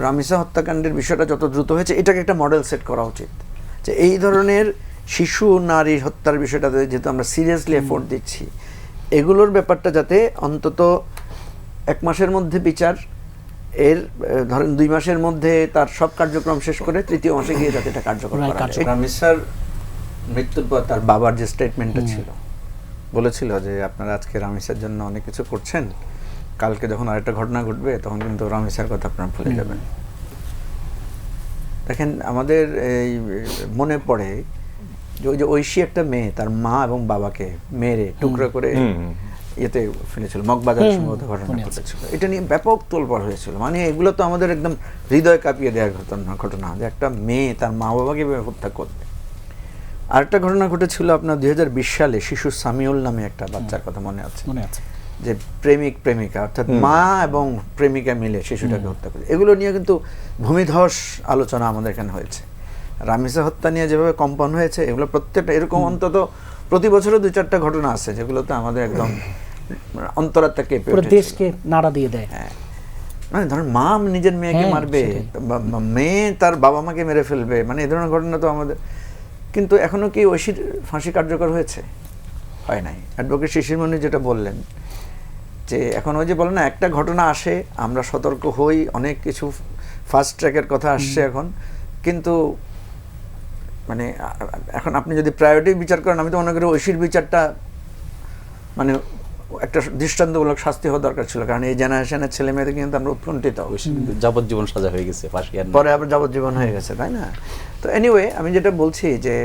রামিসা হত্যাকাণ্ডের বিষয়টা যত দ্রুত হয়েছে এটাকে একটা মডেল সেট করা উচিত, যে এই ধরনের শিশু নারী হত্যার বিষয়টাতে যেহেতু আমরা সিরিয়াসলি এফোর্ট দিচ্ছি, এগুলোর ব্যাপারটা যাতে অন্তত 1 মাসের মধ্যে বিচার, এর ধরেন 2 মাসের মধ্যে তার সব কার্যক্রম শেষ করে 3য় মাসে গিয়ে যাতে এটা কার্যকর করা হয়। রামিসার মৃত্যুর পর তার বাবার যে স্টেটমেন্টটা ছিল, বলেছিল যে আপনারা আজকে রামিসার জন্য অনেক কিছু করছেন, কালকে যখন আরেকটা ঘটনা ঘটবে তখন কিন্তু রামিসার কথা আপনারা ভুলে যাবেন। দেখেন আমাদের এই মনে পড়ে যে ওই যে ঐশী একটা মেয়ে তার মা এবং বাবাকে মেরে টুকরা করে ইয়েতে ফেলেছিল, মগবাজার সম্ভবত ঘটনা ঘটেছিল, এটা নিয়ে ব্যাপক তোলপাড় হয়েছিল। মানে এগুলো তো আমাদের একদম হৃদয় কাঁপিয়ে দেওয়ার ঘটনা, যে একটা মেয়ে তার মা বাবাকে হত্যা করবে। আরেকটা ঘটনা ঘটেছিল আপনার 2020 সালে, শিশু সামিউল নামে একটা বাচ্চার কথা মনে আছে, যে প্রেমিক প্রেমিকা অর্থাৎ মা এবং প্রেমিকা মিলে শিশুটাকে হত্যা করে। এগুলো নিয়ে কিন্তু ভূমিধস আলোচনা আমাদের এখানে হয়েছে। রামিসা হত্যা নিয়ে যেভাবে কম্পন হয়েছে, এগুলো প্রত্যেকটা এরকম অন্তত প্রতি বছরও 2-4টা ঘটনা আছে যেগুলোতে আমাদের একদম অন্তরাত্মা কেঁপে ওঠে, দেশকে নাড়া দিয়ে দেয়। হ্যাঁ, মানে ধরেন মা নিজের মেয়েকে মারবে, মেয়ে তার বাবা মাকে মেরে ফেলবে, মানে এই ধরনের ঘটনা তো আমাদের। কিন্তু এখনো কি ঐশীর ফাঁসি কার্যকর হয়েছে? হয় নাই। অ্যাডভোকেট শিশির মনি যেটা বললেন, যে এখন ওই যে বলে না, একটা ঘটনা আসে আমরা সতর্ক হই, অনেক কিছু ফাস্ট ট্র্যাকের কথা আসছে এখন, কিন্তু মানে এখন আপনি যদি প্রায়োরিটি বিচার করেন, আমি তো মনে করি ঐশীর বিচারটা মানে একটা দৃষ্টান্তমূলক শাস্তি হওয়া দরকার ছিল, কারণ এই জেনারেশনের ছেলে মেয়েদের কিন্তু আমরা উৎকণ্ঠিত। যাবজ্জীবন সাজা হয়ে গেছে, ফাঁসি পরে আবার যাবজ্জীবন হয়ে গেছে, তাই না? তো এনিওয়ে আমি যেটা বলছি যে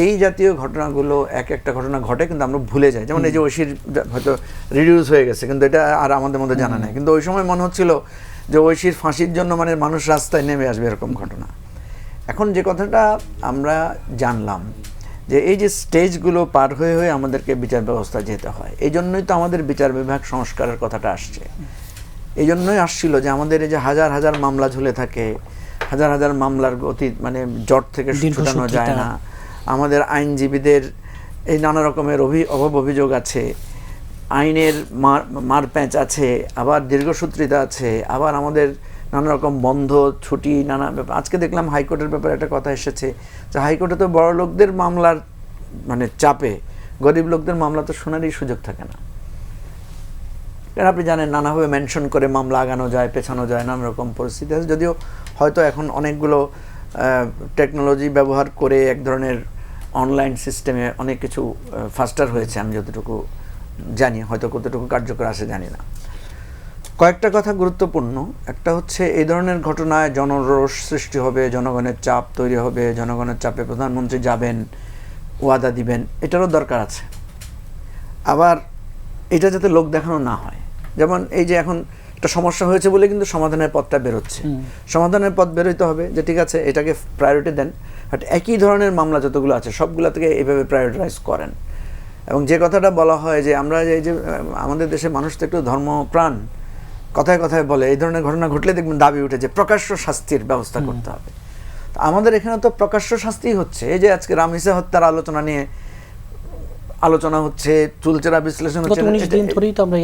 এই জাতীয় ঘটনাগুলো একটা ঘটনা ঘটে কিন্তু আমরা ভুলে যাই। যেমন এই যে ঐশীর হয়তো রিডিউস হয়ে গেছে, কিন্তু এটা আর আমাদের মধ্যে জানা নেই, কিন্তু ওই সময় মনে হচ্ছিল যে ঐশীর ফাঁসির জন্য মানে মানুষ রাস্তায় নেমে আসবে, এরকম ঘটনা। এখন যে কথাটা আমরা জানলাম যে এই যে স্টেজগুলো পার হয়ে হয়ে আমাদেরকে বিচার ব্যবস্থা যেতে হয়, এই জন্যই তো আমাদের বিচার বিভাগ সংস্কারের কথাটা আসছে। এই জন্যই আসছিল যে আমাদের এই যে হাজার হাজার মামলা ঝুলে থাকে, হাজার হাজার মামলার গতি মানে জট থেকে ছুটানো যায় না, আমাদের আইনজীবীদের এই নানা রকমের অভাব অভিযোগ আছে, আইনের মারপ্যাঁচ আছে, আবার দীর্ঘসূত্রিতা আছে, আবার আমাদের নানা রকম বন্ধ ছুটি নানা ব্যাপার। আজকে দেখলাম হাইকোর্টের ব্যাপারে একটা কথা এসেছে যে হাইকোর্টে তো বড় লোকদের মামলার মানে চাপে গরিব লোকদের মামলা তো শোনারই সুযোগ থাকে না। কারণ আপনি জানেন নানাভাবে মেনশন করে মামলা আগানো যায়, পেছানো যায়, নানা রকম পরিস্থিতি আছে। যদিও হয়তো এখন অনেকগুলো টেকনোলজি ব্যবহার করে এক ধরনের অনলাইন সিস্টেমে অনেক কিছু ফাস্টার হয়েছে, আমি যতটুকু জানি, হয়তো কতটুকু কার্যকর আছে জানি না। কয়েকটা কথা গুরুত্বপূর্ণ। একটা হচ্ছে এই ধরনের ঘটনায় জনরোষ সৃষ্টি হবে, জনগণের চাপ তৈরি হবে, জনগণের চাপে প্রধানমন্ত্রী যাবেন, ওয়াদা দিবেন, এটারও দরকার আছে। আবার এটা যাতে লোক দেখানো না হয়, যেমন এই যে এখন একটা সমস্যা হয়েছে বলে কিন্তু সমাধানের পথটা বেরোচ্ছে, সমাধানের পথ বেরোতে হবে যে ঠিক আছে এটাকে প্রায়োরিটি দেন, বাট একই ধরনের মামলা যতগুলো আছে সবগুলো থেকে এইভাবে প্রায়োরিটাইজ করেন। এবং যে কথাটা বলা হয় যে আমরা এই যে আমাদের দেশে মানুষ তো একটু ধর্মপ্রাণ, কথায় কথায় বলে এই ধরনের ঘটনা ঘটলে দেখবেন দাবি উঠে যে প্রকাশ্য শাস্তির ব্যবস্থা করতে হবে। আমাদের এখানে তো প্রকাশ্য শাস্তি হচ্ছে, এই যে আজকে রামিসা হত্যার আলোচনা নিয়ে আলোচনা হচ্ছে, চুলচেরা বিশ্লেষণ হচ্ছে,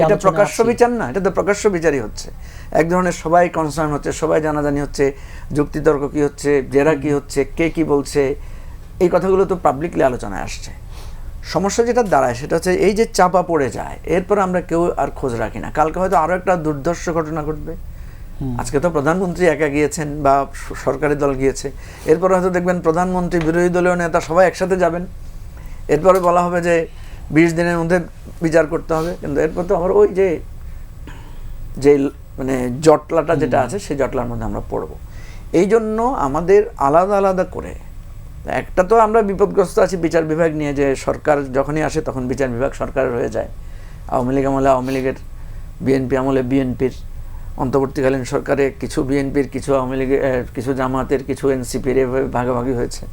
এটা প্রকাশ্য বিচার না, এটা তো প্রকাশ্য বিচারই হচ্ছে। এক ধরনের সবাই কনসার্ন হচ্ছে, সবাই জানাজানি হচ্ছে, যুক্তিতর্ক কি হচ্ছে, জেরা কি হচ্ছে, কে কি বলছে, এই কথাগুলো তো পাবলিকলি আলোচনায় আসছে। সমস্যা যেটা দাঁড়ায় সেটা হচ্ছে এই যে চাপা পড়ে যায়, এরপর আমরা কেউ আর খোঁজ রাখি না, কালকে হয়তো আরও একটা দুর্ধর্ষ ঘটনা ঘটবে। আজকে তো প্রধানমন্ত্রী একা গিয়েছেন বা সরকারি দল গিয়েছে, এরপর হয়তো দেখবেন প্রধানমন্ত্রী, বিরোধী দলীয় নেতা সবাই একসাথে যাবেন, এরপরে বলা হবে যে 20 দিনের মধ্যে বিচার করতে হবে, কিন্তু এরপর তো আবার ওই যে মানে জটলাটা যেটা আছে সেই জটলার মধ্যে আমরা পড়ব। এই জন্য আমাদের আলাদা আলাদা করে, একটা তো আমরা বিপদগ্রস্ত আছি বিচার বিভাগ নিয়ে, যে সরকার যখনই আসে তখন বিচার বিভাগ সরকারের হয়ে যায়। আওয়ামী লীগ আমলে আওয়ামী লীগের, বিএনপি আমলে বিএনপির, অন্তর্বর্তীকালীন সরকারে কিছু বিএনপির, কিছু আওয়ামী লীগের, কিছু জামাতের, কিছু এনসিপির, এভাবে ভাগাভাগি হয়েছে।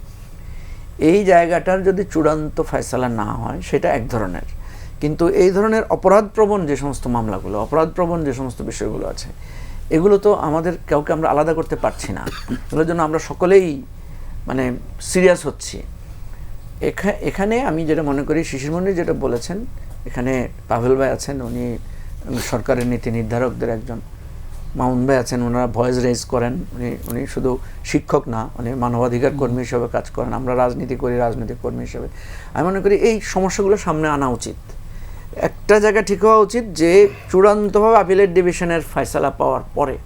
এই জায়গাটার যদি চূড়ান্ত ফয়সালা না হয় সেটা এক ধরনের, কিন্তু এই ধরনের অপরাধপ্রবণ যে সমস্ত মামলাগুলো, অপরাধপ্রবণ যে সমস্ত বিষয়গুলো আছে, এগুলো তো আমাদের কাউকে আমরা আলাদা করতে পারছি না। এগুলোর জন্য আমরা সকলেই মানে সিরিয়াস হচ্ছি। এখানে আমি যেটা মনে করি, শিশিরমণি যেটা বলেছেন, এখানে পাভেল ভাই আছেন, উনি সরকারের নীতি নির্ধারকদের একজন, মামুন ভাই আছেন, ওনারা ভয়েস রেজ করেন, উনি শুধু শিক্ষক না, উনি মানবাধিকার কর্মী হিসেবে কাজ করেন, আমরা রাজনীতি করি রাজনৈতিক কর্মী হিসেবে। আমি মনে করি এই সমস্যাগুলো সামনে আনা উচিত। একটা জায়গা ঠিক হওয়া উচিত যে চূড়ান্তভাবে আপিলেট ডিভিশনের ফয়সালা পাওয়ার পরে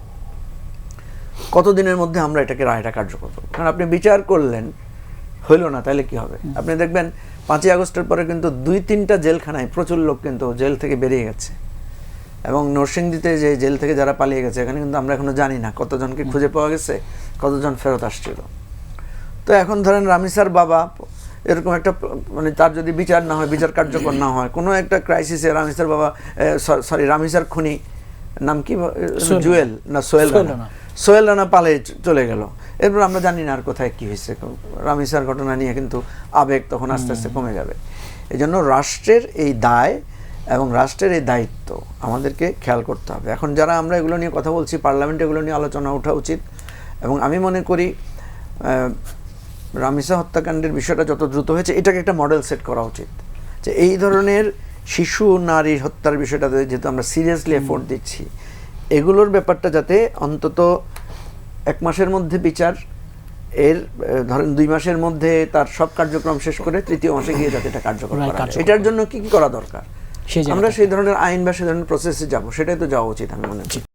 কতদিনের মধ্যে আমরা এটাকে রায়টা কার্যকর করব। কারণ আপনি বিচার করলেন, হইল না, তাহলে কি হবে? আপনি দেখবেন 5ই আগস্টের পরে কিন্তু 2-3টা জেলখানায় প্রচুর লোক কিন্তু জেল থেকে বেরিয়ে গেছে, এবং নরসিংদীতে যে জেল থেকে যারা পালিয়ে গেছে এখানে কিন্তু আমরা এখনো জানি না কতজনকে খুঁজে পাওয়া গেছে, কতজন ফেরত আসছিল। তো এখন ধরেন রামিসার বাবা এরকম একটা মানে তার যদি বিচার না হয়, বিচার কার্যকর না হয়, কোনো একটা ক্রাইসিসে রামিসার বাবা সরি রামিসার খুনি নাম কি, জুয়েল না সোহেল রানা পালে চলে গেল, এরপর আমরা জানি না আর কোথায় কি হয়েছে। রামিসার ঘটনা নিয়ে কিন্তু আবেগ তখন আস্তে আস্তে কমে যাবে। এই জন্য রাষ্ট্রের এই দায় এবং রাষ্ট্রের এই দায়িত্ব আমাদেরকে খেয়াল করতে হবে। এখন যারা আমরা এগুলো নিয়ে কথা বলছি, পার্লামেন্টে এগুলো নিয়ে আলোচনা ওঠা উচিত। এবং আমি মনে করি রামিসা হত্যাকাণ্ডের বিষয়টা যত দ্রুত হয়েছে এটাকে একটা মডেল সেট করা উচিত, যে এই ধরনের শিশু নারী হত্যার বিষয়টাতে যেহেতু আমরা সিরিয়াসলি এফোর্ট দিচ্ছি, এগুলোর ব্যাপারটা যাতে অন্তত 1 মাসের মধ্যে বিচার, এর ধরেন 2 মাসের মধ্যে তার সব কার্যক্রম শেষ করে 3য় মাসে গিয়ে যাতে এটা কার্যকর করা যায়। এটার জন্য কি কি করা দরকার, আমরা সেই ধরনের আইন বা সেই ধরনের প্রসেসে যাব, সেটাই তো যাওয়া উচিত আমি মনে করি।